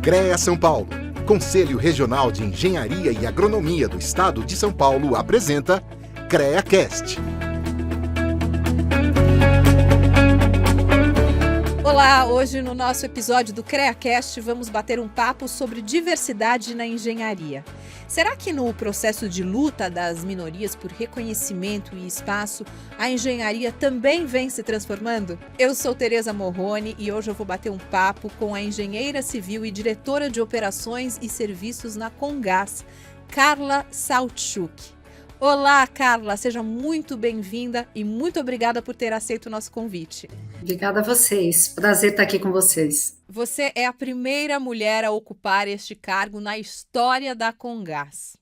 CREA São Paulo, Conselho Regional de Engenharia e Agronomia do Estado de São Paulo, apresenta CREAcast. Olá, hoje no nosso episódio do CREAcast vamos bater um papo sobre diversidade na engenharia. Será que no processo de luta das minorias por reconhecimento e espaço, a engenharia também vem se transformando? Eu sou Tereza Morrone e hoje eu vou bater um papo com a engenheira civil e diretora de operações e serviços na Comgás, Carla Saltschuk. Olá, Carla, seja muito bem-vinda e muito obrigada por ter aceito o nosso convite. Obrigada a vocês, prazer estar aqui com vocês. Você é a primeira mulher a ocupar este cargo na história da Comgás.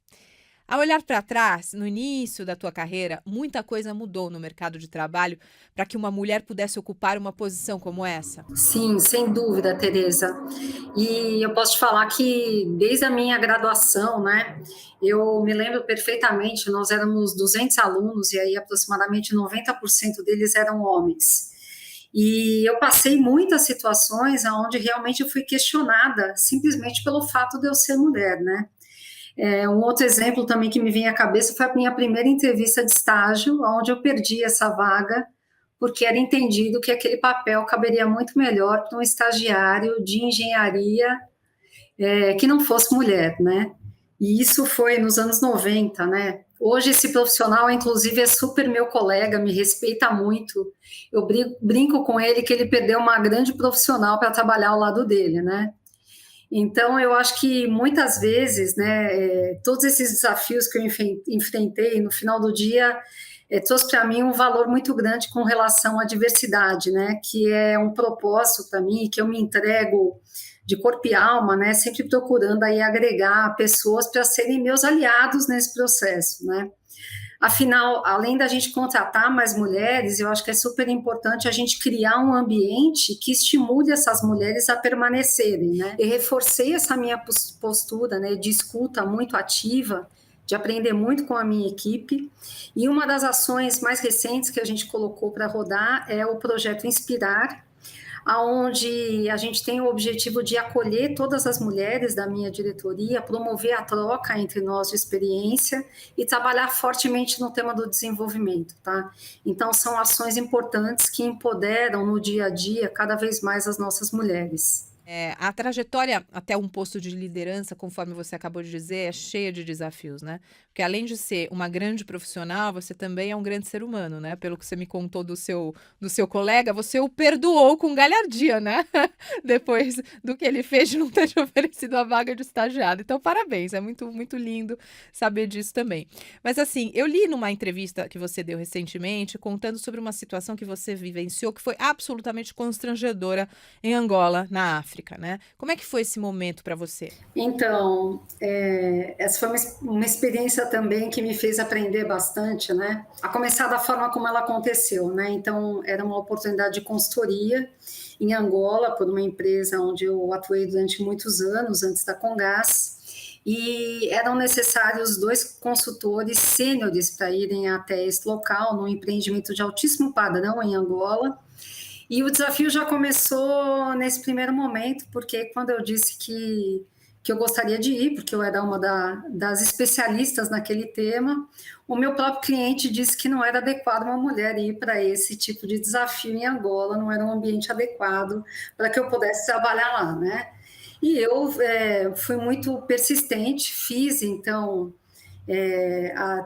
Ao olhar para trás, no início da tua carreira, muita coisa mudou no mercado de trabalho para que uma mulher pudesse ocupar uma posição como essa? Sim, sem dúvida, Tereza. E eu posso te falar que desde a minha graduação, né, eu me lembro perfeitamente, nós éramos 200 alunos e aí aproximadamente 90% deles eram homens. E eu passei muitas situações onde realmente eu fui questionada simplesmente pelo fato de eu ser mulher, né? Um outro exemplo também que me vem à cabeça foi a minha primeira entrevista de estágio, onde eu perdi essa vaga, porque era entendido que aquele papel caberia muito melhor para um estagiário de engenharia que não fosse mulher, né? E isso foi nos anos 90, né? Hoje esse profissional, inclusive, é super meu colega, me respeita muito. Eu brinco com ele que ele perdeu uma grande profissional para trabalhar ao lado dele, né? Então, eu acho que muitas vezes, né, todos esses desafios que eu enfrentei no final do dia trouxe para mim um valor muito grande com relação à diversidade, né, que é um propósito para mim, que eu me entrego de corpo e alma, né, sempre procurando aí agregar pessoas para serem meus aliados nesse processo, né. Afinal, além da gente contratar mais mulheres, eu acho que é super importante a gente criar um ambiente que estimule essas mulheres a permanecerem, né? Eu reforcei essa minha postura, né, de escuta muito ativa, de aprender muito com a minha equipe. E uma das ações mais recentes que a gente colocou para rodar é o projeto Inspirar, onde a gente tem o objetivo de acolher todas as mulheres da minha diretoria, promover a troca entre nós de experiência e trabalhar fortemente no tema do desenvolvimento, tá? Então, são ações importantes que empoderam no dia a dia cada vez mais as nossas mulheres. A trajetória até um posto de liderança, conforme você acabou de dizer, é cheia de desafios, né? Porque além de ser uma grande profissional, você também é um grande ser humano, né? Pelo que você me contou do seu colega, você o perdoou com galhardia, né? Depois do que ele fez de não ter te oferecido a vaga de estagiário. Então, parabéns, é muito, muito lindo saber disso também. Mas assim, eu li numa entrevista que você deu recentemente, contando sobre uma situação que você vivenciou que foi absolutamente constrangedora em Angola, na África. Né? Como é que foi esse momento para você? Então, essa foi uma experiência também que me fez aprender bastante, né? A começar da forma como ela aconteceu, né? Então, era uma oportunidade de consultoria em Angola, por uma empresa onde eu atuei durante muitos anos, antes da Comgás, e eram necessários 2 consultores sêniores para irem até esse local, num empreendimento de altíssimo padrão em Angola. E o desafio já começou nesse primeiro momento, porque quando eu disse que eu gostaria de ir, porque eu era uma das especialistas naquele tema, o meu próprio cliente disse que não era adequado uma mulher ir para esse tipo de desafio em Angola, não era um ambiente adequado para que eu pudesse trabalhar lá, né? E eu fui muito persistente, fiz, então,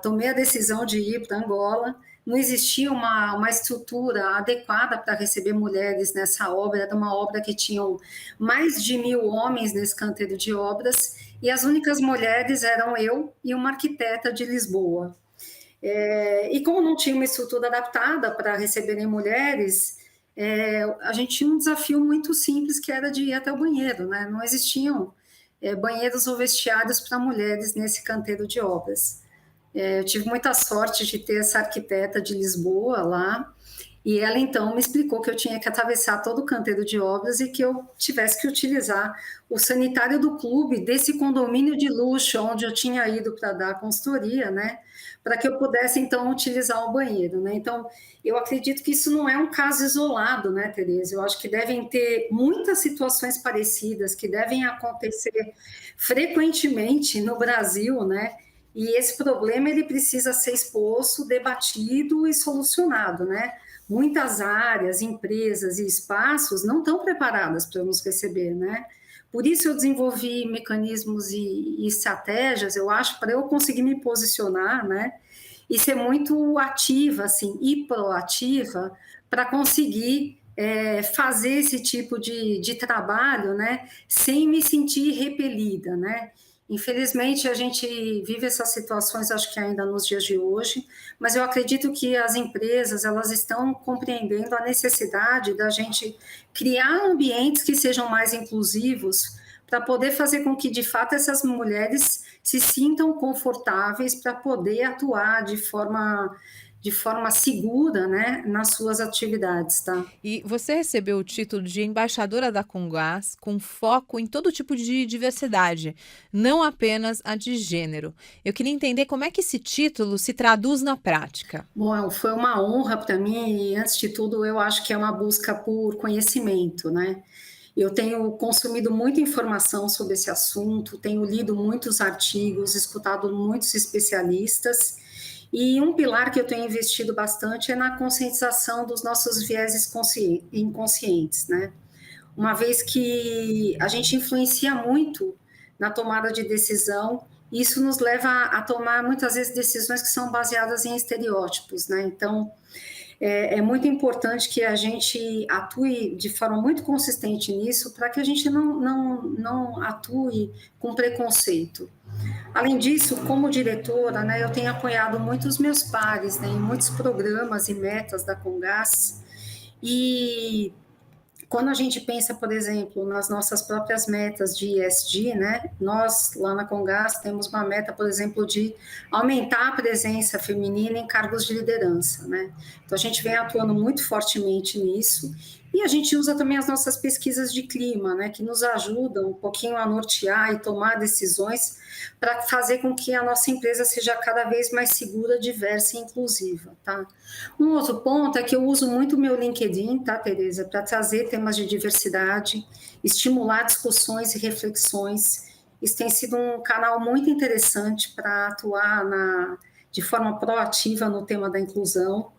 tomei a decisão de ir para Angola. Não existia uma estrutura adequada para receber mulheres nessa obra, era uma obra que tinham mais de 1.000 homens nesse canteiro de obras, e as únicas mulheres eram eu e uma arquiteta de Lisboa. E como não tinha uma estrutura adaptada para receberem mulheres, a gente tinha um desafio muito simples, que era de ir até o banheiro, né? Não existiam banheiros ou vestiários para mulheres nesse canteiro de obras. Eu tive muita sorte de ter essa arquiteta de Lisboa lá, E ela então me explicou que eu tinha que atravessar todo o canteiro de obras e que eu tivesse que utilizar o sanitário do clube desse condomínio de luxo onde eu tinha ido para dar a consultoria, né? Para que eu pudesse então utilizar o banheiro, né? Então, eu acredito que isso não é um caso isolado, né, Tereza? Eu acho que devem ter muitas situações parecidas que devem acontecer frequentemente no Brasil, né? E esse problema ele precisa ser exposto, debatido e solucionado, né? Muitas áreas, empresas e espaços não estão preparadas para nos receber, né? Por isso eu desenvolvi mecanismos e estratégias, eu acho, para eu conseguir me posicionar, né? E ser muito ativa, assim, e proativa para conseguir fazer esse tipo de trabalho, né? Sem me sentir repelida, né? Infelizmente, a gente vive essas situações, acho que ainda nos dias de hoje, mas eu acredito que as empresas, elas estão compreendendo a necessidade da gente criar ambientes que sejam mais inclusivos para poder fazer com que, de fato, essas mulheres se sintam confortáveis para poder atuar de forma segura, né, nas suas atividades, tá? E você recebeu o título de embaixadora da Comgás com foco em todo tipo de diversidade, não apenas a de gênero. Eu queria entender como é que esse título se traduz na prática. Bom, foi uma honra para mim e, antes de tudo, eu acho que é uma busca por conhecimento, né? Eu tenho consumido muita informação sobre esse assunto, tenho lido muitos artigos, escutado muitos especialistas, e um pilar que eu tenho investido bastante é na conscientização dos nossos vieses inconscientes, né? Uma vez que a gente influencia muito na tomada de decisão, isso nos leva a tomar muitas vezes decisões que são baseadas em estereótipos, né? Então, é muito importante que a gente atue de forma muito consistente nisso, para que a gente não atue com preconceito. Além disso, como diretora, né, eu tenho apoiado muitos meus pares, né, em muitos programas e metas da Comgás, e quando a gente pensa, por exemplo, nas nossas próprias metas de ESG, né, nós lá na Comgás temos uma meta, por exemplo, de aumentar a presença feminina em cargos de liderança, né? Então a gente vem atuando muito fortemente nisso. E a gente usa também as nossas pesquisas de clima, né, que nos ajudam um pouquinho a nortear e tomar decisões para fazer com que a nossa empresa seja cada vez mais segura, diversa e inclusiva, tá? Um outro ponto é que eu uso muito o meu LinkedIn, tá, Tereza, para trazer temas de diversidade, estimular discussões e reflexões. Isso tem sido um canal muito interessante para atuar de forma proativa no tema da inclusão.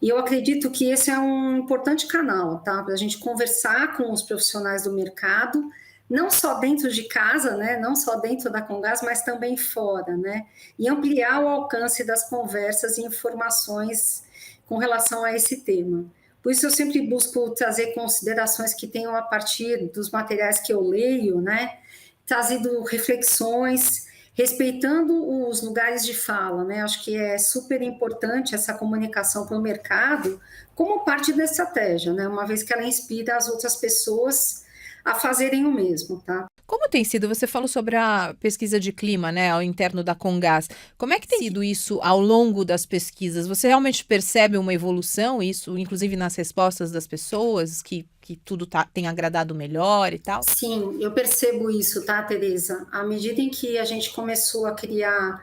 E eu acredito que esse é um importante canal, tá? Para a gente conversar com os profissionais do mercado, não só dentro de casa, né? Não só dentro da Comgás, mas também fora, né? E ampliar o alcance das conversas e informações com relação a esse tema. Por isso eu sempre busco trazer considerações que tenham a partir dos materiais que eu leio, né? Trazendo reflexões, respeitando os lugares de fala, né? Acho que é super importante essa comunicação para o mercado como parte da estratégia, né? Uma vez que ela inspira as outras pessoas a fazerem o mesmo, tá? Como tem sido? Você falou sobre a pesquisa de clima, né, ao interno da Comgás. Como é que tem sido isso ao longo das pesquisas? Você realmente percebe uma evolução, isso, inclusive nas respostas das pessoas, que tudo tem agradado melhor e tal? Sim, eu percebo isso, tá, Tereza? À medida em que a gente começou a criar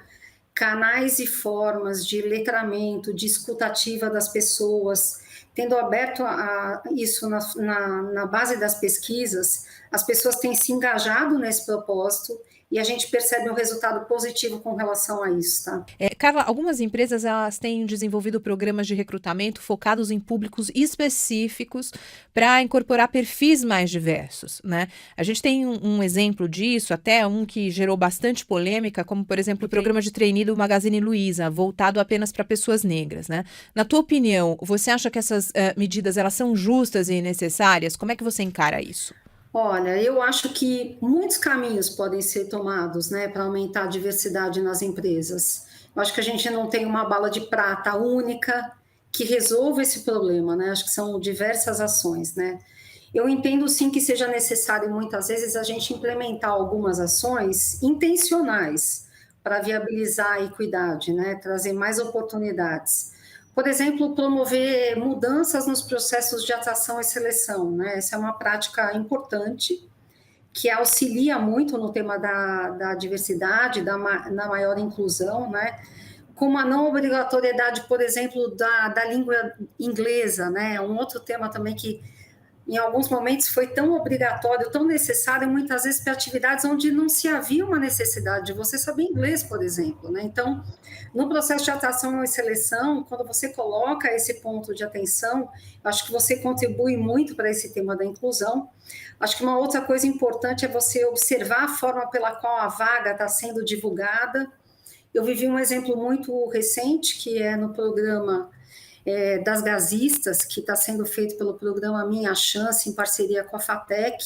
canais e formas de letramento, de escutativa das pessoas, tendo aberto isso na base das pesquisas, as pessoas têm se engajado nesse propósito e a gente percebe um resultado positivo com relação a isso, tá? Carla, algumas empresas elas têm desenvolvido programas de recrutamento focados em públicos específicos para incorporar perfis mais diversos, né? A gente tem um exemplo disso, até um que gerou bastante polêmica, como, por exemplo, o programa de trainee do Magazine Luiza, voltado apenas para pessoas negras, né? Na tua opinião, você acha que essas medidas elas são justas e necessárias? Como é que você encara isso? Olha, eu acho que muitos caminhos podem ser tomados, né, para aumentar a diversidade nas empresas. Eu acho que a gente não tem uma bala de prata única que resolva esse problema, né? Acho que são diversas ações, né? Eu entendo sim que seja necessário muitas vezes a gente implementar algumas ações intencionais para viabilizar a equidade, né? Trazer mais oportunidades. Por exemplo, promover mudanças nos processos de atração e seleção, né? Essa é uma prática importante que auxilia muito no tema da diversidade, na maior inclusão, né? Como a não obrigatoriedade, por exemplo, da língua inglesa, né? Um outro tema também que em alguns momentos foi tão obrigatório, tão necessário, muitas vezes para atividades onde não se havia uma necessidade de você saber inglês, por exemplo, né? Então, no processo de atração e seleção, quando você coloca esse ponto de atenção, acho que você contribui muito para esse tema da inclusão. Acho que uma outra coisa importante é você observar a forma pela qual a vaga está sendo divulgada. Eu vivi um exemplo muito recente, que é no programa das gasistas, que está sendo feito pelo programa Minha Chance, em parceria com a FATEC,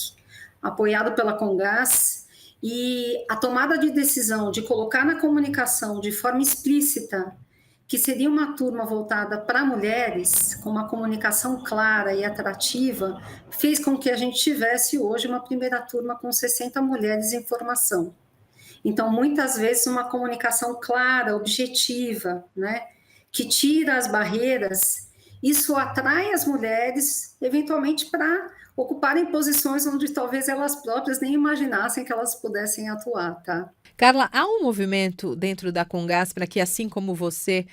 apoiado pela Congás, e a tomada de decisão de colocar na comunicação de forma explícita que seria uma turma voltada para mulheres, com uma comunicação clara e atrativa, fez com que a gente tivesse hoje uma primeira turma com 60 mulheres em formação. Então, muitas vezes, uma comunicação clara, objetiva, né, que tira as barreiras, isso atrai as mulheres, eventualmente, para ocuparem posições onde talvez elas próprias nem imaginassem que elas pudessem atuar, tá? Carla, há um movimento dentro da Congás para que, assim como você,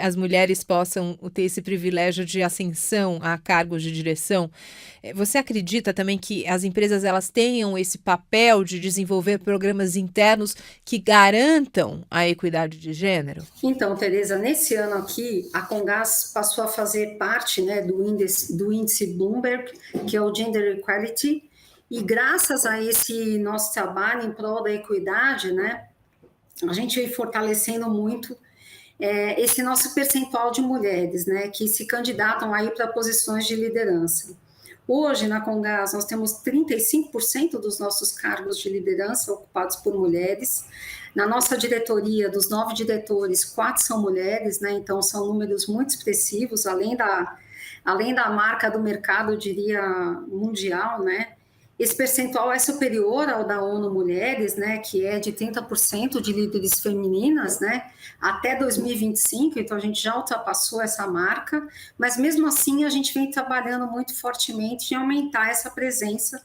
as mulheres possam ter esse privilégio de ascensão a cargos de direção. Você acredita também que as empresas elas tenham esse papel de desenvolver programas internos que garantam a equidade de gênero? Então, Tereza, nesse ano aqui, a Congás passou a fazer parte, né, do índice Bloomberg, que é o Gender Equality. E graças a esse nosso trabalho em prol da equidade, né, a gente vem fortalecendo muito esse nosso percentual de mulheres, né, que se candidatam aí para posições de liderança. Hoje, na Congás, nós temos 35% dos nossos cargos de liderança ocupados por mulheres. Na nossa diretoria, dos 9 diretores, 4 são mulheres, né, então são números muito expressivos, além da marca do mercado, eu diria, mundial, né. Esse percentual é superior ao da ONU Mulheres, né, que é de 30% de líderes femininas, né, até 2025, então a gente já ultrapassou essa marca, mas mesmo assim a gente vem trabalhando muito fortemente em aumentar essa presença,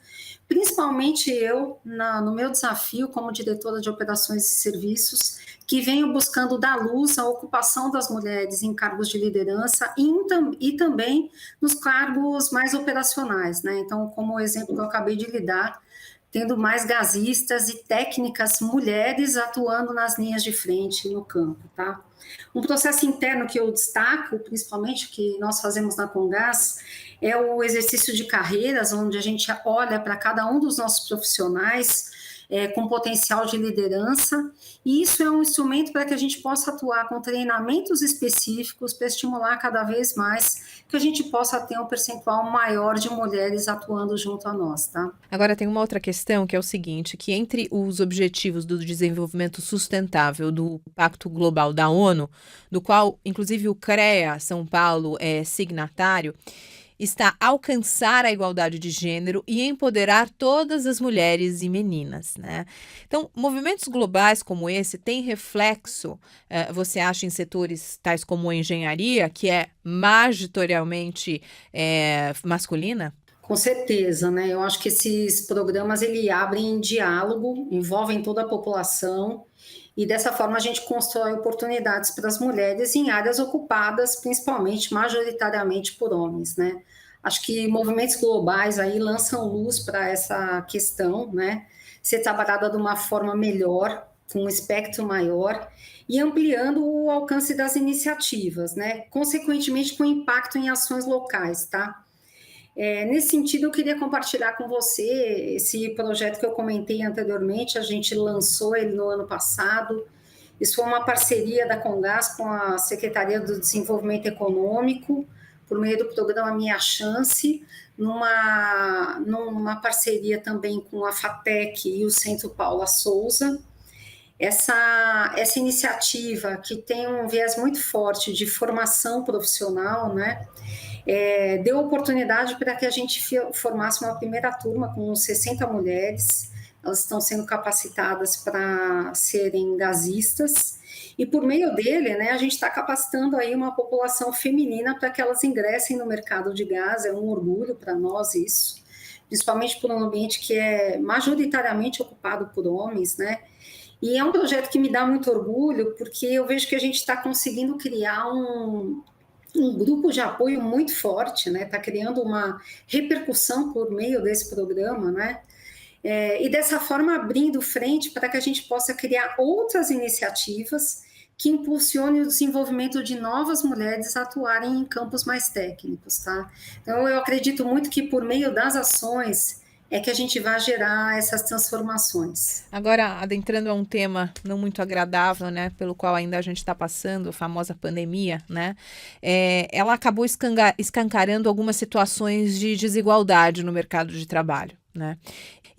principalmente eu, no meu desafio como diretora de operações e serviços, que venho buscando dar luz à ocupação das mulheres em cargos de liderança e também nos cargos mais operacionais, né? Então, como o exemplo que eu acabei de lhe dar, tendo mais gasistas e técnicas mulheres atuando nas linhas de frente no campo, tá? Um processo interno que eu destaco, principalmente que nós fazemos na Congás, é o exercício de carreiras, onde a gente olha para cada um dos nossos profissionais com potencial de liderança, e isso é um instrumento para que a gente possa atuar com treinamentos específicos para estimular cada vez mais que a gente possa ter um percentual maior de mulheres atuando junto a nós, tá? Agora tem uma outra questão que é o seguinte, que entre os objetivos do desenvolvimento sustentável do Pacto Global da ONU, do qual inclusive o CREA São Paulo é signatário, está alcançar a igualdade de gênero e empoderar todas as mulheres e meninas, né? Então, movimentos globais como esse têm reflexo, você acha, em setores tais como a engenharia, que é majoritariamente masculina? Com certeza, né? Eu acho que esses programas ele abrem diálogo, envolvem toda a população e dessa forma a gente constrói oportunidades para as mulheres em áreas ocupadas, principalmente, majoritariamente por homens, né? Acho que movimentos globais aí lançam luz para essa questão, né? Ser trabalhada de uma forma melhor, com um espectro maior e ampliando o alcance das iniciativas, né? Consequentemente, com impacto em ações locais, tá? Nesse sentido, eu queria compartilhar com você esse projeto que eu comentei anteriormente, a gente lançou ele no ano passado. Isso foi uma parceria da Congás com a Secretaria do Desenvolvimento Econômico, por meio do programa Minha Chance, numa parceria também com a FATEC e o Centro Paula Souza. Essa iniciativa, que tem um viés muito forte de formação profissional, né, deu oportunidade para que a gente formasse uma primeira turma com 60 mulheres. Elas estão sendo capacitadas para serem gasistas, E por meio dele, né, a gente está capacitando aí uma população feminina para que elas ingressem no mercado de gás. É um orgulho para nós isso, principalmente por um ambiente que é majoritariamente ocupado por homens, né? E é um projeto que me dá muito orgulho, porque eu vejo que a gente está conseguindo criar um grupo de apoio muito forte, né? Está criando uma repercussão por meio desse programa, né? E dessa forma abrindo frente para que a gente possa criar outras iniciativas que impulsionem o desenvolvimento de novas mulheres a atuarem em campos mais técnicos, tá? Então, eu acredito muito que por meio das ações é que a gente vai gerar essas transformações. Agora, adentrando a um tema não muito agradável, né, pelo qual ainda a gente está passando, a famosa pandemia, né, ela acabou escancarando algumas situações de desigualdade no mercado de trabalho, né?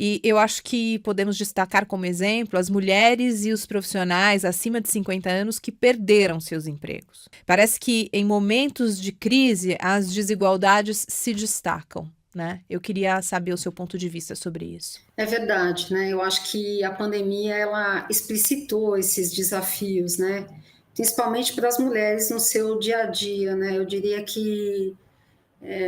E eu acho que podemos destacar como exemplo as mulheres e os profissionais acima de 50 anos que perderam seus empregos. Parece que em momentos de crise as desigualdades se destacam, né? Eu queria saber o seu ponto de vista sobre isso. É verdade, né? Eu acho que a pandemia ela explicitou esses desafios, né? Principalmente para as mulheres no seu dia a dia, né? Eu diria que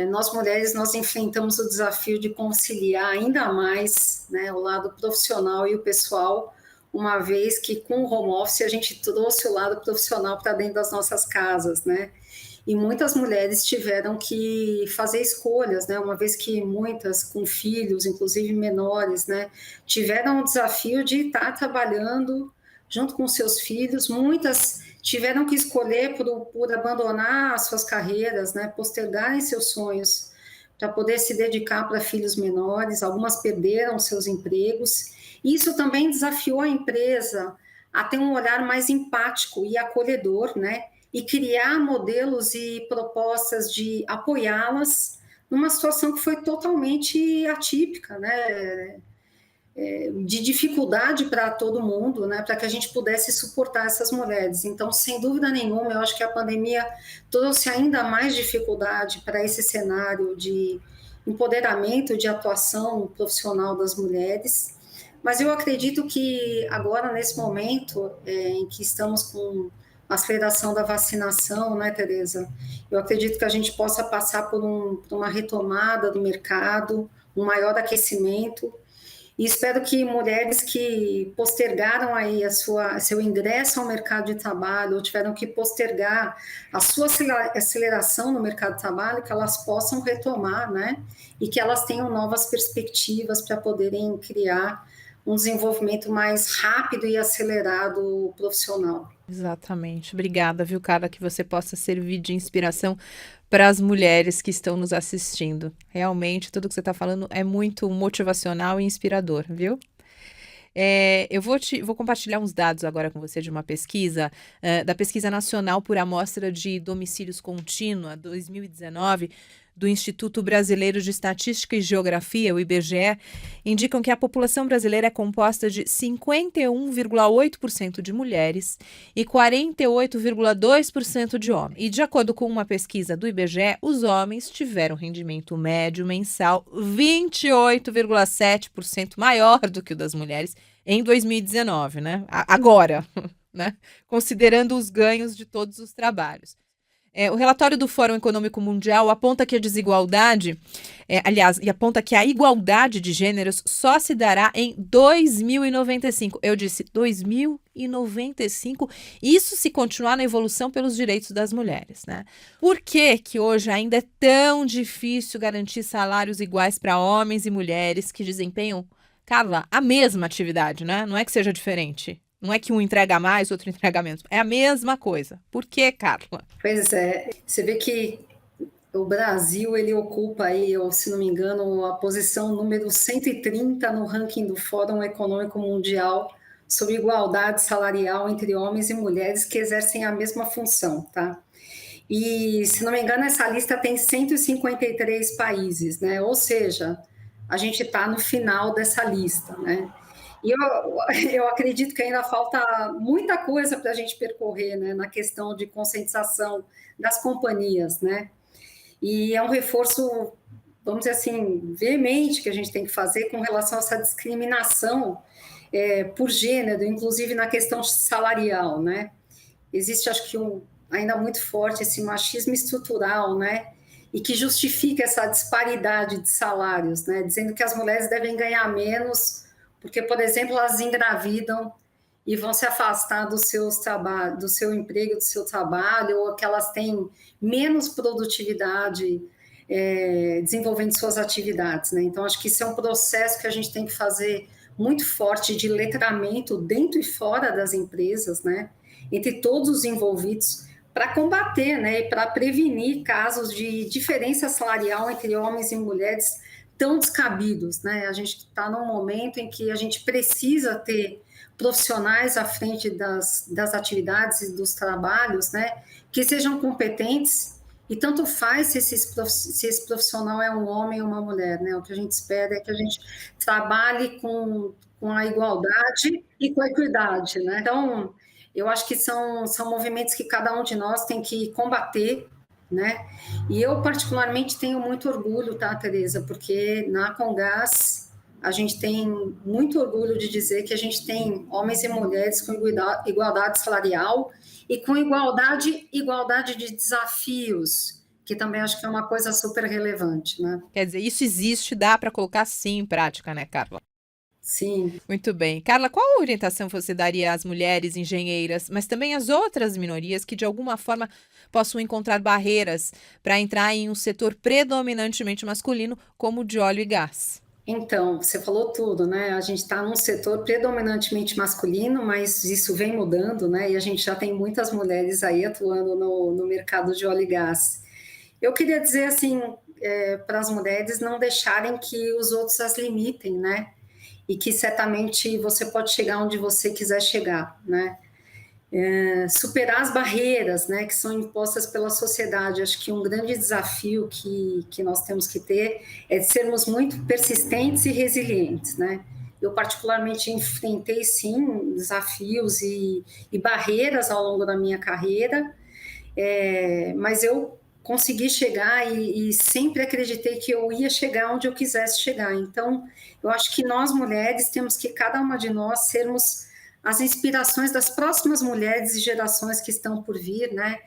nós mulheres nós enfrentamos o desafio de conciliar ainda mais, né, o lado profissional e o pessoal, uma vez que com o home office a gente trouxe o lado profissional para dentro das nossas casas, né? E muitas mulheres tiveram que fazer escolhas, né? Uma vez que muitas com filhos, inclusive menores, né, tiveram o desafio de estar trabalhando junto com seus filhos. Muitas tiveram que escolher por abandonar as suas carreiras, né, postergarem seus sonhos para poder se dedicar para filhos menores. Algumas perderam seus empregos. Isso também desafiou a empresa a ter um olhar mais empático e acolhedor, né, e criar modelos e propostas de apoiá-las numa situação que foi totalmente atípica, né, de dificuldade para todo mundo, né, para que a gente pudesse suportar essas mulheres. Então, sem dúvida nenhuma, eu acho que a pandemia trouxe ainda mais dificuldade para esse cenário de empoderamento, de atuação profissional das mulheres. Mas eu acredito que agora, nesse momento em que estamos com a aceleração da vacinação, né, Tereza? Eu acredito que a gente possa passar por uma retomada do mercado, um maior aquecimento. E espero que mulheres que postergaram aí seu ingresso ao mercado de trabalho, ou tiveram que postergar a sua aceleração no mercado de trabalho, que elas possam retomar, né? E que elas tenham novas perspectivas para poderem criar um desenvolvimento mais rápido e acelerado profissional. Exatamente. Obrigada, viu, Carla, que você possa servir de inspiração para as mulheres que estão nos assistindo. Realmente, tudo que você está falando é muito motivacional e inspirador, viu? Eu vou compartilhar uns dados agora com você de uma pesquisa, da Pesquisa Nacional por Amostra de Domicílios Contínua 2019, do Instituto Brasileiro de Estatística e Geografia, o IBGE, indicam que a população brasileira é composta de 51,8% de mulheres e 48,2% de homens. E de acordo com uma pesquisa do IBGE, os homens tiveram rendimento médio mensal 28,7% maior do que o das mulheres em 2019, né? Agora, né? Considerando os ganhos de todos os trabalhos. O relatório do Fórum Econômico Mundial aponta que a desigualdade, aponta que a igualdade de gêneros só se dará em 2095. Eu disse 2095, isso se continuar na evolução pelos direitos das mulheres, né? Por que hoje ainda é tão difícil garantir salários iguais para homens e mulheres que desempenham, Carla, a mesma atividade, né? Não é que seja diferente. Não é que um entrega mais, outro entrega menos. É a mesma coisa. Por quê, Carla? Pois é. Você vê que o Brasil, ele ocupa aí, se não me engano, a posição número 130 no ranking do Fórum Econômico Mundial sobre igualdade salarial entre homens e mulheres que exercem a mesma função, tá? E, se não me engano, essa lista tem 153 países, né? Ou seja, a gente está no final dessa lista, né? E eu acredito que ainda falta muita coisa para a gente percorrer, né, na questão de conscientização das companhias, né? E é um reforço, vamos dizer assim, veemente que a gente tem que fazer com relação a essa discriminação por gênero, inclusive na questão salarial, né? existe, acho que ainda muito forte esse machismo estrutural, né? E que justifica essa disparidade de salários, né? Dizendo que as mulheres devem ganhar menos, porque, por exemplo, elas engravidam e vão se afastar do seu emprego, do seu trabalho, ou que elas têm menos produtividade desenvolvendo suas atividades, né? Então, acho que isso é um processo que a gente tem que fazer muito forte de letramento dentro e fora das empresas, né? Entre todos os envolvidos, para combater, né? E para prevenir casos de diferença salarial entre homens e mulheres tão descabidos, né? A gente está num momento em que a gente precisa ter profissionais à frente das atividades e dos trabalhos, né? Que sejam competentes. E tanto faz se esse profissional é um homem ou uma mulher, né? O que a gente espera é que a gente trabalhe com a igualdade e com a equidade, né? Então, eu acho que são movimentos que cada um de nós tem que combater, né? E eu, particularmente, tenho muito orgulho, tá, Tereza? Porque na Comgás a gente tem muito orgulho de dizer que a gente tem homens e mulheres com igualdade salarial e com igualdade de desafios, que também acho que é uma coisa super relevante, né? Quer dizer, isso existe, dá para colocar sim em prática, né, Carla? Sim. Muito bem. Carla, qual orientação você daria às mulheres engenheiras, mas também às outras minorias que de alguma forma possam encontrar barreiras para entrar em um setor predominantemente masculino, como o de óleo e gás? Então, você falou tudo, né? A gente está num setor predominantemente masculino, mas isso vem mudando, né? E a gente já tem muitas mulheres aí atuando no mercado de óleo e gás. Eu queria dizer, assim, para as mulheres não deixarem que os outros as limitem, né? E que certamente você pode chegar onde você quiser chegar, né? Superar as barreiras, né, que são impostas pela sociedade. Acho que um grande desafio que nós temos que ter é de sermos muito persistentes e resilientes, né? Eu particularmente enfrentei, sim, desafios e barreiras ao longo da minha carreira, mas eu consegui chegar e sempre acreditei que eu ia chegar onde eu quisesse chegar. Então, eu acho que nós mulheres temos que, cada uma de nós, sermos as inspirações das próximas mulheres e gerações que estão por vir, né?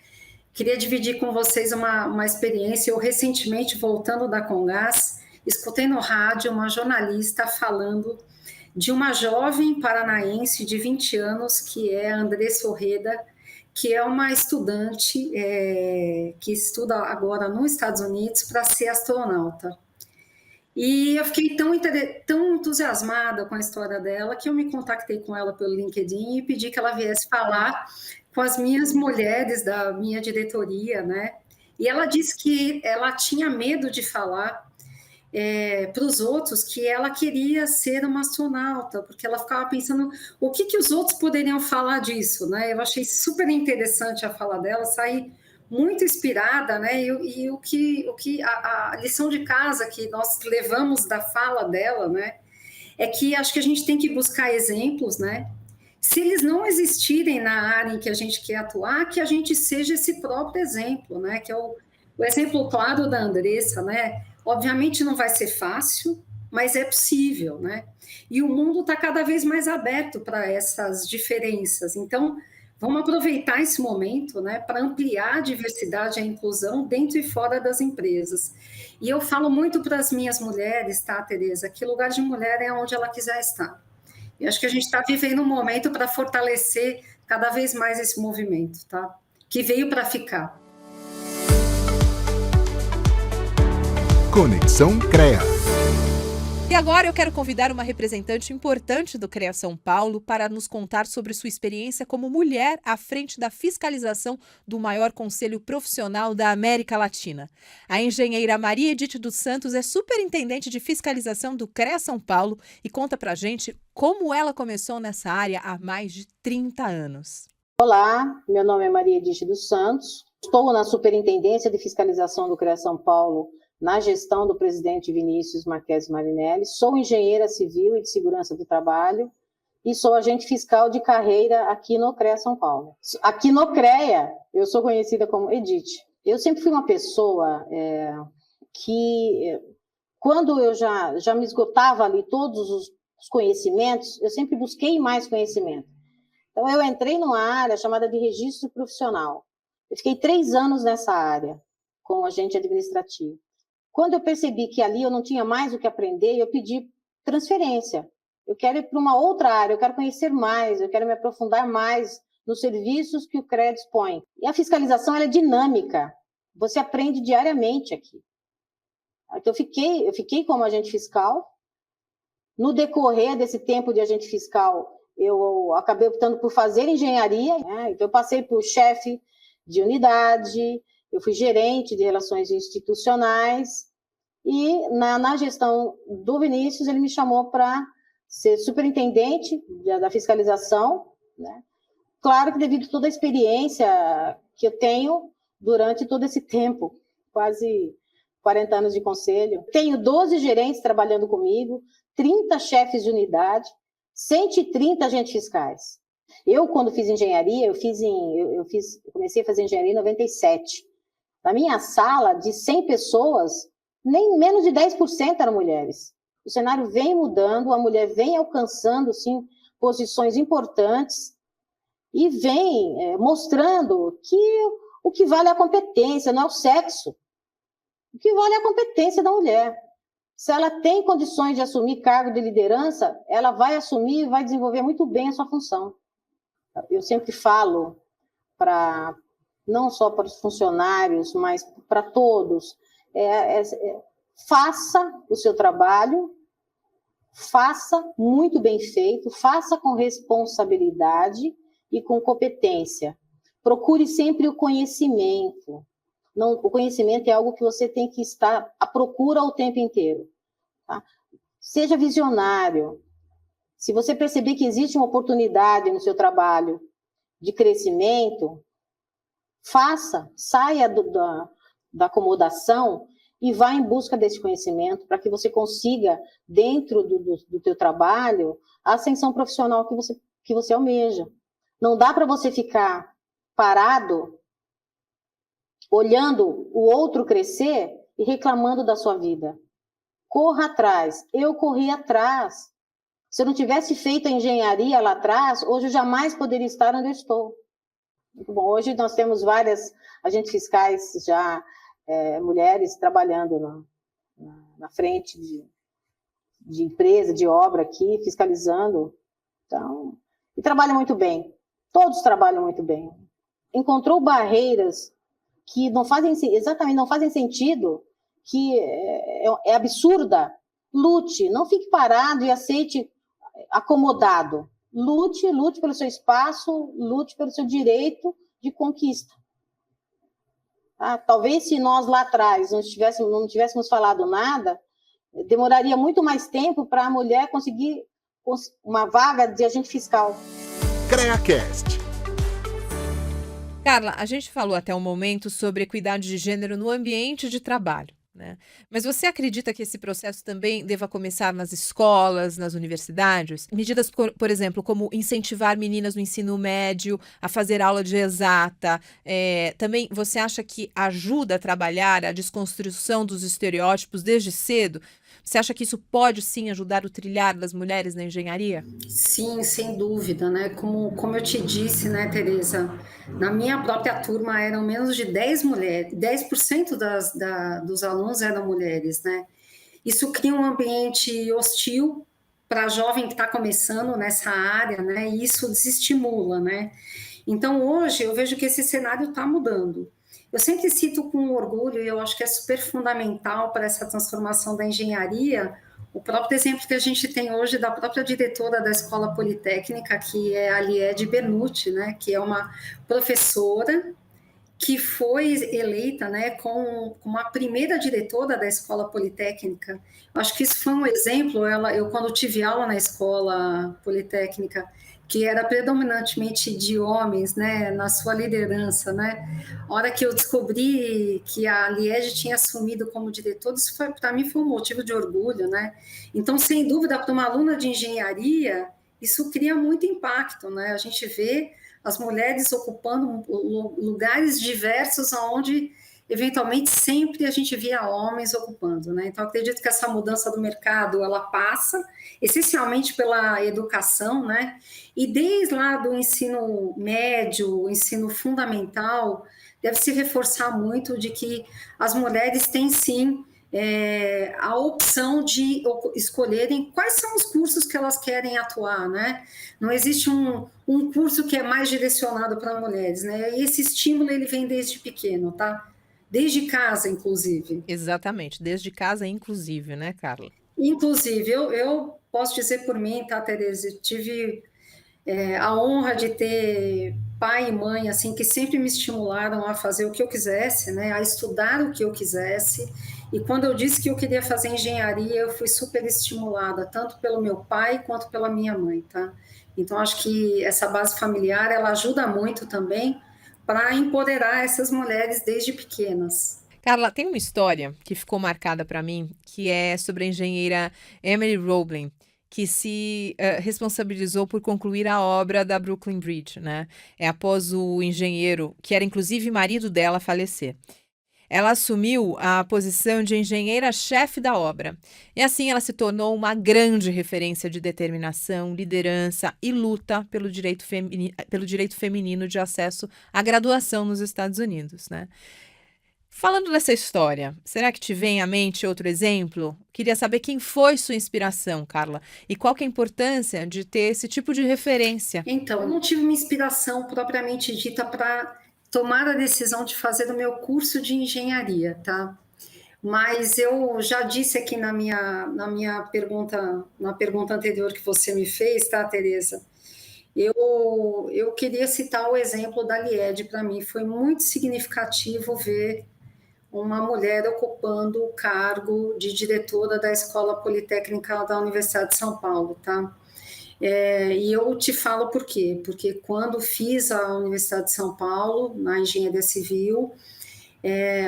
Queria dividir com vocês uma experiência. Eu, recentemente, voltando da Comgás, escutei no rádio uma jornalista falando de uma jovem paranaense de 20 anos, que é a Andressa Orreda, que é uma estudante que estuda agora nos Estados Unidos para ser astronauta. E eu fiquei tão entusiasmada com a história dela que eu me contactei com ela pelo LinkedIn e pedi que ela viesse falar com as minhas mulheres da minha diretoria, né? E ela disse que ela tinha medo de falar para os outros que ela queria ser uma astronauta, porque ela ficava pensando o que os outros poderiam falar disso, né? Eu achei super interessante a fala dela, saí muito inspirada, né? E o que a lição de casa que nós levamos da fala dela, né? É que acho que a gente tem que buscar exemplos, né? Se eles não existirem na área em que a gente quer atuar, que a gente seja esse próprio exemplo, né? Que é o exemplo claro da Andressa, né? Obviamente não vai ser fácil, mas é possível, né? E o mundo está cada vez mais aberto para essas diferenças. Então, vamos aproveitar esse momento, né, para ampliar a diversidade e a inclusão dentro e fora das empresas. E eu falo muito para as minhas mulheres, tá, Tereza, que lugar de mulher é onde ela quiser estar. E acho que a gente está vivendo um momento para fortalecer cada vez mais esse movimento, tá? Que veio para ficar. Conexão CREA. E agora eu quero convidar uma representante importante do CREA São Paulo para nos contar sobre sua experiência como mulher à frente da fiscalização do maior conselho profissional da América Latina. A engenheira Maria Edith dos Santos é superintendente de fiscalização do CREA São Paulo e conta pra gente como ela começou nessa área há mais de 30 anos. Olá, meu nome é Maria Edith dos Santos, estou na superintendência de fiscalização do CREA São Paulo na gestão do presidente Vinícius Marques Marinelli, sou engenheira civil e de segurança do trabalho e sou agente fiscal de carreira aqui no CREA São Paulo. Aqui no CREA, eu sou conhecida como Edith. Eu sempre fui uma pessoa que, quando eu já me esgotava ali todos os conhecimentos, eu sempre busquei mais conhecimento. Então, eu entrei numa área chamada de registro profissional. Eu fiquei 3 anos nessa área, como agente administrativo. Quando eu percebi que ali eu não tinha mais o que aprender, eu pedi transferência. Eu quero ir para uma outra área, eu quero conhecer mais, eu quero me aprofundar mais nos serviços que o CREA dispõe. E a fiscalização ela é dinâmica. Você aprende diariamente aqui. Então, eu fiquei como agente fiscal. No decorrer desse tempo de agente fiscal, eu acabei optando por fazer engenharia, né? Então, eu passei por chefe de unidade, eu fui gerente de relações institucionais, e na gestão do Vinícius, ele me chamou para ser superintendente da fiscalização, né? Claro que devido a toda a experiência que eu tenho durante todo esse tempo, quase 40 anos de conselho. Tenho 12 gerentes trabalhando comigo, 30 chefes de unidade, 130 agentes fiscais. Eu, quando fiz engenharia, eu comecei a fazer engenharia em 97. Na minha sala, de 100 pessoas, nem menos de 10% eram mulheres. O cenário vem mudando, a mulher vem alcançando, sim, posições importantes e vem mostrando que o que vale é a competência, não é o sexo. O que vale é a competência da mulher. Se ela tem condições de assumir cargo de liderança, ela vai assumir e vai desenvolver muito bem a sua função. Eu sempre falo, não só para os funcionários, mas para todos, faça o seu trabalho, faça muito bem feito, faça com responsabilidade e com competência. Procure sempre o conhecimento. Não, o conhecimento é algo que você tem que estar à procura o tempo inteiro. Tá? Seja visionário. Se você perceber que existe uma oportunidade no seu trabalho de crescimento, saia da acomodação e vá em busca desse conhecimento para que você consiga, dentro do teu trabalho, a ascensão profissional que você almeja. Não dá para você ficar parado olhando o outro crescer e reclamando da sua vida. Corra atrás. Eu corri atrás. Se eu não tivesse feito a engenharia lá atrás, hoje eu jamais poderia estar onde eu estou. Muito bom. Hoje nós temos várias agentes fiscais já, mulheres trabalhando na frente de empresa, de obra aqui, fiscalizando. Então, e trabalham muito bem. Todos trabalham muito bem. Encontrou barreiras que não fazem sentido, que é absurda, lute, não fique parado e aceite acomodado. Lute pelo seu espaço, lute pelo seu direito de conquista. Tá? Talvez se nós lá atrás não tivéssemos falado nada, demoraria muito mais tempo para a mulher conseguir uma vaga de agente fiscal. CREAcast. Carla, a gente falou até o momento sobre equidade de gênero no ambiente de trabalho, né? Mas você acredita que esse processo também deva começar nas escolas, nas universidades? Medidas, por exemplo, como incentivar meninas no ensino médio a fazer aula de exata. Também você acha que ajuda a trabalhar a desconstrução dos estereótipos desde cedo? Você acha que isso pode, sim, ajudar o trilhar das mulheres na engenharia? Sim, sem dúvida, né? Como eu te disse, né, Tereza, na minha própria turma eram menos de 10 mulheres, 10% dos alunos eram mulheres, né? Isso cria um ambiente hostil para a jovem que está começando nessa área, né? E isso desestimula, né? Então, hoje, eu vejo que esse cenário está mudando. Eu sempre cito com orgulho, e eu acho que é super fundamental para essa transformação da engenharia, o próprio exemplo que a gente tem hoje da própria diretora da Escola Politécnica, que é a Liede Bernucci, né, que é uma professora que foi eleita, né, como a primeira diretora da Escola Politécnica. Eu acho que isso foi um exemplo. Eu quando tive aula na Escola Politécnica, que era predominantemente de homens, né, na sua liderança, né? A hora que eu descobri que a Liege tinha assumido como diretora, isso para mim foi um motivo de orgulho, né? Então, sem dúvida, para uma aluna de engenharia, isso cria muito impacto, né? A gente vê as mulheres ocupando lugares diversos onde eventualmente sempre a gente via homens ocupando, né? Então, acredito que essa mudança do mercado, ela passa essencialmente pela educação, né? E desde lá do ensino médio, ensino fundamental, deve se reforçar muito de que as mulheres têm sim a opção de escolherem quais são os cursos que elas querem atuar, né? Não existe um curso que é mais direcionado para mulheres, né? E esse estímulo ele vem desde pequeno, tá? Desde casa, inclusive. Exatamente, desde casa, inclusive, né, Carla? Inclusive, eu posso dizer por mim, tá, Tereza? Eu tive a honra de ter pai e mãe assim que sempre me estimularam a fazer o que eu quisesse, né, a estudar o que eu quisesse. E quando eu disse que eu queria fazer engenharia, eu fui super estimulada, tanto pelo meu pai quanto pela minha mãe, tá? Então acho que essa base familiar ela ajuda muito também para empoderar essas mulheres desde pequenas. Carla, tem uma história que ficou marcada para mim, que é sobre a engenheira Emily Roebling, que se responsabilizou por concluir a obra da Brooklyn Bridge, né? É após o engenheiro, que era inclusive marido dela, falecer. Ela assumiu a posição de engenheira-chefe da obra. E assim ela se tornou uma grande referência de determinação, liderança e luta pelo direito feminino de acesso à graduação nos Estados Unidos, né? Falando dessa história, será que te vem à mente outro exemplo? Queria saber quem foi sua inspiração, Carla, e qual que é a importância de ter esse tipo de referência. Então, eu não tive uma inspiração propriamente dita para tomar a decisão de fazer o meu curso de engenharia, tá? Mas eu já disse aqui na minha pergunta, na pergunta anterior que você me fez, tá, Tereza? Eu queria citar o exemplo da Lied, para mim foi muito significativo ver uma mulher ocupando o cargo de diretora da Escola Politécnica da Universidade de São Paulo, tá? E eu te falo por quê? Porque quando fiz a Universidade de São Paulo, na Engenharia Civil,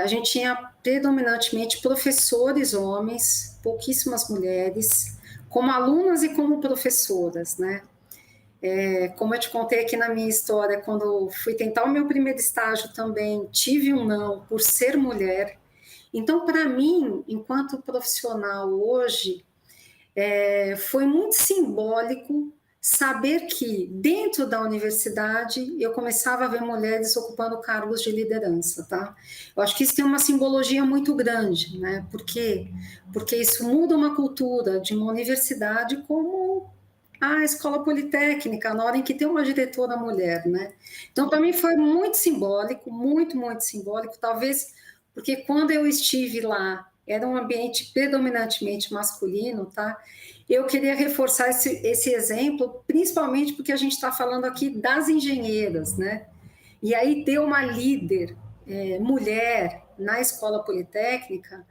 a gente tinha predominantemente professores homens, pouquíssimas mulheres, como alunas e como professoras, né? Como eu te contei aqui na minha história, quando fui tentar o meu primeiro estágio também, tive um não por ser mulher. Então, para mim, enquanto profissional hoje, foi muito simbólico saber que dentro da universidade eu começava a ver mulheres ocupando cargos de liderança, tá? Eu acho que isso tem uma simbologia muito grande, né? Por quê? Porque isso muda uma cultura de uma universidade como a Escola Politécnica, na hora em que tem uma diretora mulher, né? Então, para mim foi muito simbólico, muito, muito simbólico, talvez porque quando eu estive lá, era um ambiente predominantemente masculino, tá? Eu queria reforçar esse exemplo, principalmente porque a gente está falando aqui das engenheiras, né? E aí ter uma líder mulher na Escola Politécnica,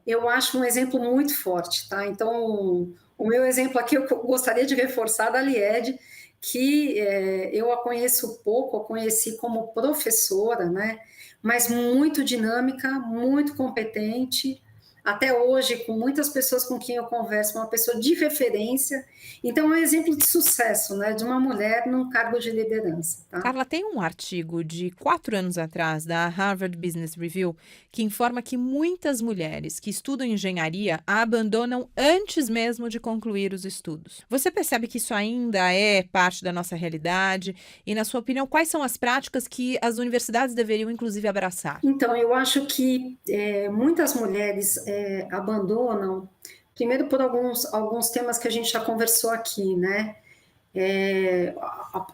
eu acho um exemplo muito forte, tá? Então, o meu exemplo aqui, eu gostaria de reforçar da Lied, que eu a conheço pouco, a conheci como professora, né? Mas muito dinâmica, muito competente, até hoje, com muitas pessoas com quem eu converso, uma pessoa de referência. Então, é um exemplo de sucesso, né? De uma mulher num cargo de liderança, tá? Carla, tem um artigo de 4 anos atrás da Harvard Business Review que informa que muitas mulheres que estudam engenharia a abandonam antes mesmo de concluir os estudos. Você percebe que isso ainda é parte da nossa realidade? E, na sua opinião, quais são as práticas que as universidades deveriam, inclusive, abraçar? Então, eu acho que muitas mulheres abandonam, primeiro por alguns temas que a gente já conversou aqui, né?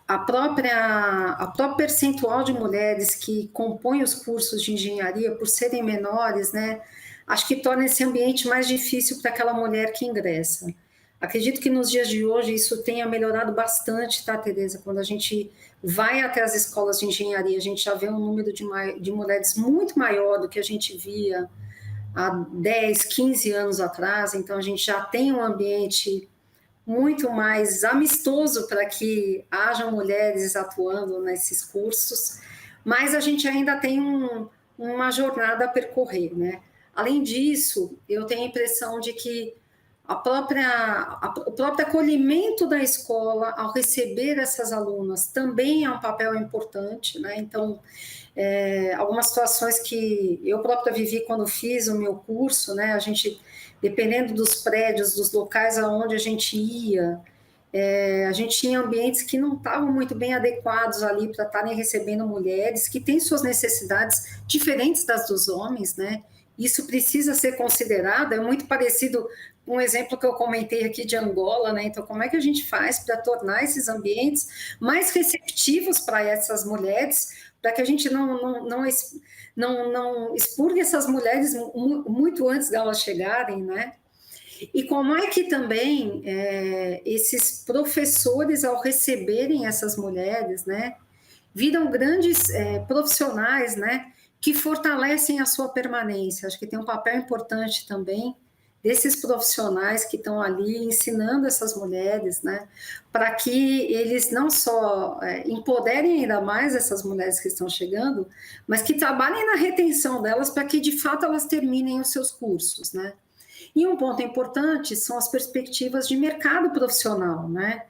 A própria percentual de mulheres que compõem os cursos de engenharia, por serem menores, né, acho que torna esse ambiente mais difícil para aquela mulher que ingressa. Acredito que nos dias de hoje isso tenha melhorado bastante, tá, Tereza? Quando a gente vai até as escolas de engenharia, a gente já vê um número de mulheres muito maior do que a gente via há 10, 15 anos atrás, então a gente já tem um ambiente muito mais amistoso para que hajam mulheres atuando nesses cursos, mas a gente ainda tem uma jornada a percorrer, né? Além disso, eu tenho a impressão de que o próprio acolhimento da escola ao receber essas alunas também é um papel importante, né? Então, algumas situações que eu própria vivi quando fiz o meu curso, né? A gente, dependendo dos prédios, dos locais aonde a gente ia, a gente tinha ambientes que não estavam muito bem adequados ali para estarem recebendo mulheres que têm suas necessidades diferentes das dos homens, né? Isso precisa ser considerado, é muito parecido com um exemplo que eu comentei aqui de Angola, né? Então, como é que a gente faz para tornar esses ambientes mais receptivos para essas mulheres, para que a gente não expurgue essas mulheres muito antes delas chegarem, né? E como é que também esses professores, ao receberem essas mulheres, né, viram grandes profissionais, né, que fortalecem a sua permanência. Acho que tem um papel importante também desses profissionais que estão ali ensinando essas mulheres, né, para que eles não só empoderem ainda mais essas mulheres que estão chegando, mas que trabalhem na retenção delas para que, de fato, elas terminem os seus cursos, né. E um ponto importante são as perspectivas de mercado profissional, né?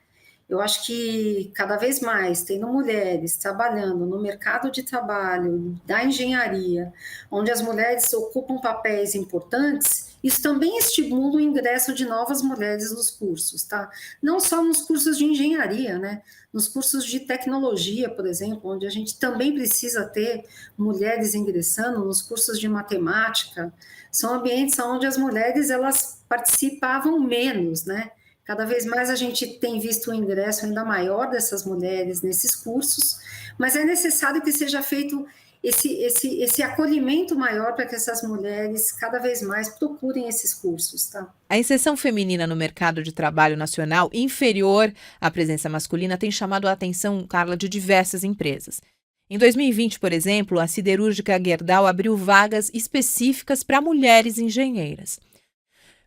Eu acho que cada vez mais, tendo mulheres trabalhando no mercado de trabalho, da engenharia, onde as mulheres ocupam papéis importantes, isso também estimula o ingresso de novas mulheres nos cursos, tá? Não só nos cursos de engenharia, né? Nos cursos de tecnologia, por exemplo, onde a gente também precisa ter mulheres ingressando, nos cursos de matemática, são ambientes onde as mulheres, elas participavam menos, né? Cada vez mais a gente tem visto um ingresso ainda maior dessas mulheres nesses cursos, mas é necessário que seja feito esse acolhimento maior para que essas mulheres cada vez mais procurem esses cursos, tá? A inserção feminina no mercado de trabalho nacional inferior à presença masculina tem chamado a atenção, Carla, de diversas empresas. Em 2020, por exemplo, a siderúrgica Gerdau abriu vagas específicas para mulheres engenheiras.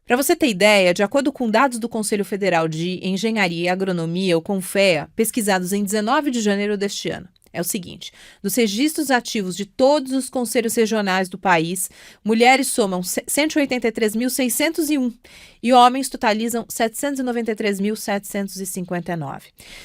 Para você ter ideia, de acordo com dados do Conselho Federal de Engenharia e Agronomia, o CONFEA, pesquisados em 19 de janeiro deste ano, é o seguinte: dos registros ativos de todos os conselhos regionais do país, mulheres somam 183.601 e homens totalizam 793.759.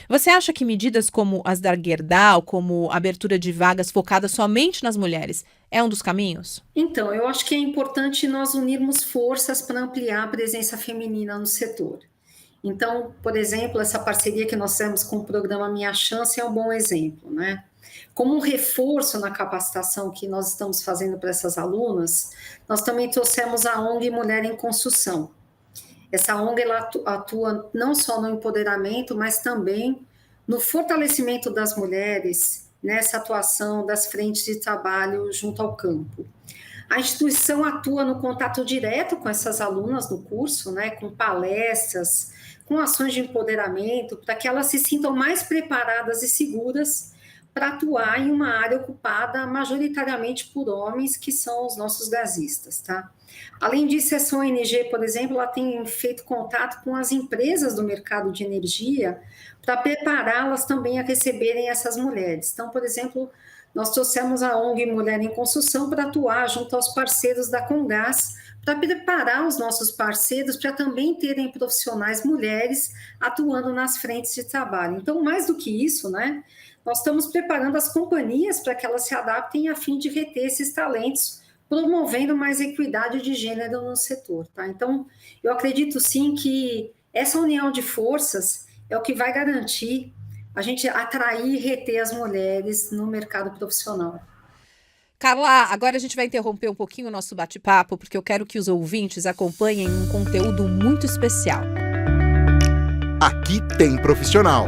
Você acha que medidas como as da Gerdau, como a abertura de vagas focadas somente nas mulheres, é um dos caminhos? Então, eu acho que é importante nós unirmos forças para ampliar a presença feminina no setor. Então, por exemplo, essa parceria que nós temos com o programa Minha Chance é um bom exemplo, né? Como um reforço na capacitação que nós estamos fazendo para essas alunas, nós também trouxemos a ONG Mulher em Construção. Essa ONG ela atua não só no empoderamento, mas também no fortalecimento das mulheres, nessa atuação das frentes de trabalho junto ao campo. A instituição atua no contato direto com essas alunas no curso, né, com palestras, com ações de empoderamento, para que elas se sintam mais preparadas e seguras para atuar em uma área ocupada majoritariamente por homens, que são os nossos gasistas, tá? Além disso, essa ONG, por exemplo, ela tem feito contato com as empresas do mercado de energia para prepará-las também a receberem essas mulheres. Então, por exemplo, nós trouxemos a ONG Mulher em Construção para atuar junto aos parceiros da Comgás, para preparar os nossos parceiros para também terem profissionais mulheres atuando nas frentes de trabalho. Então, mais do que isso, né, nós estamos preparando as companhias para que elas se adaptem a fim de reter esses talentos, promovendo mais equidade de gênero no setor, tá? Então, eu acredito sim que essa união de forças é o que vai garantir a gente atrair e reter as mulheres no mercado profissional. Carla, agora a gente vai interromper um pouquinho o nosso bate-papo, porque eu quero que os ouvintes acompanhem um conteúdo muito especial. Aqui tem profissional.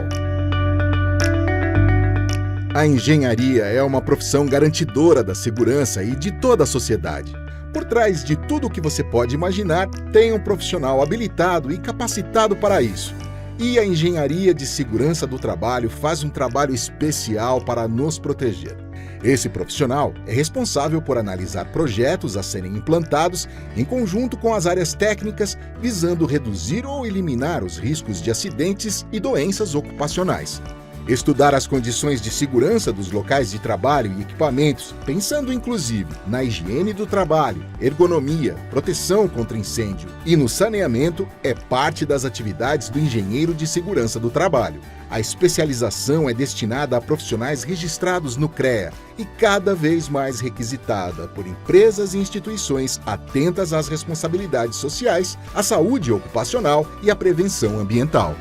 A engenharia é uma profissão garantidora da segurança e de toda a sociedade. Por trás de tudo o que você pode imaginar, tem um profissional habilitado e capacitado para isso. E a engenharia de segurança do trabalho faz um trabalho especial para nos proteger. Esse profissional é responsável por analisar projetos a serem implantados em conjunto com as áreas técnicas, visando reduzir ou eliminar os riscos de acidentes e doenças ocupacionais. Estudar as condições de segurança dos locais de trabalho e equipamentos, pensando inclusive na higiene do trabalho, ergonomia, proteção contra incêndio e no saneamento, é parte das atividades do engenheiro de segurança do trabalho. A especialização é destinada a profissionais registrados no CREA e cada vez mais requisitada por empresas e instituições atentas às responsabilidades sociais, à saúde ocupacional e à prevenção ambiental.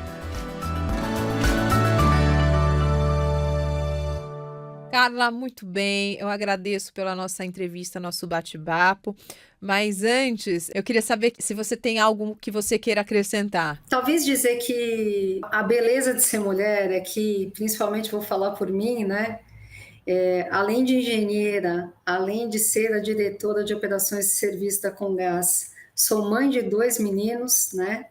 Carla, muito bem. Eu agradeço pela nossa entrevista, nosso bate-papo. Mas antes, eu queria saber se você tem algo que você queira acrescentar. Talvez dizer que a beleza de ser mulher é que, principalmente vou falar por mim, né? Além de engenheira, além de ser a diretora de operações de serviço da Comgás, sou mãe de 2 meninos, né?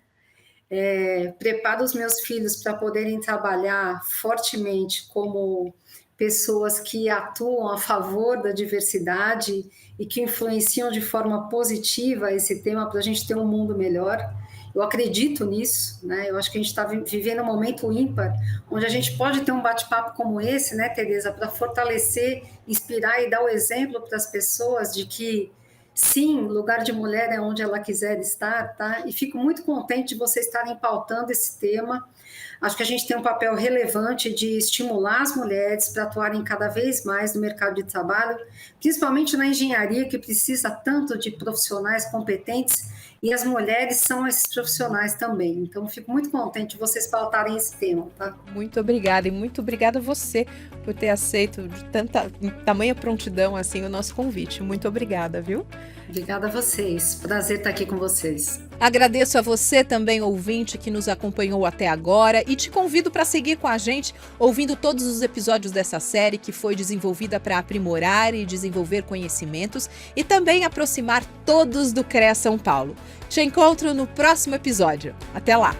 Preparo os meus filhos para poderem trabalhar fortemente como pessoas que atuam a favor da diversidade e que influenciam de forma positiva esse tema para a gente ter um mundo melhor. Eu acredito nisso, né? Eu acho que a gente está vivendo um momento ímpar, onde a gente pode ter um bate-papo como esse, né, Tereza, para fortalecer, inspirar e dar o exemplo para as pessoas de que, sim, lugar de mulher é onde ela quiser estar, tá? E fico muito contente de vocês estarem pautando esse tema. Acho que a gente tem um papel relevante de estimular as mulheres para atuarem cada vez mais no mercado de trabalho, principalmente na engenharia, que precisa tanto de profissionais competentes, e as mulheres são esses profissionais também. Então, fico muito contente de vocês pautarem esse tema, tá? Muito obrigada, e muito obrigada a você por ter aceito de tamanha prontidão assim o nosso convite. Muito obrigada, viu? Obrigada a vocês. Prazer estar aqui com vocês. Agradeço a você também, ouvinte, que nos acompanhou até agora, e te convido para seguir com a gente, ouvindo todos os episódios dessa série que foi desenvolvida para aprimorar e desenvolver conhecimentos e também aproximar todos do CREA São Paulo. Te encontro no próximo episódio. Até lá!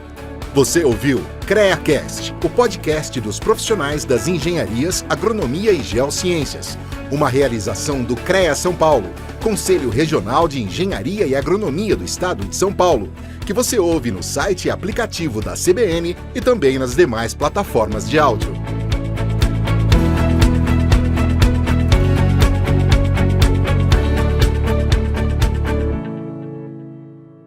Você ouviu CREAcast, o podcast dos profissionais das engenharias, agronomia e geociências. Uma realização do CREA São Paulo, Conselho Regional de Engenharia e Agronomia do Estado de São Paulo, que você ouve no site e aplicativo da CBN e também nas demais plataformas de áudio.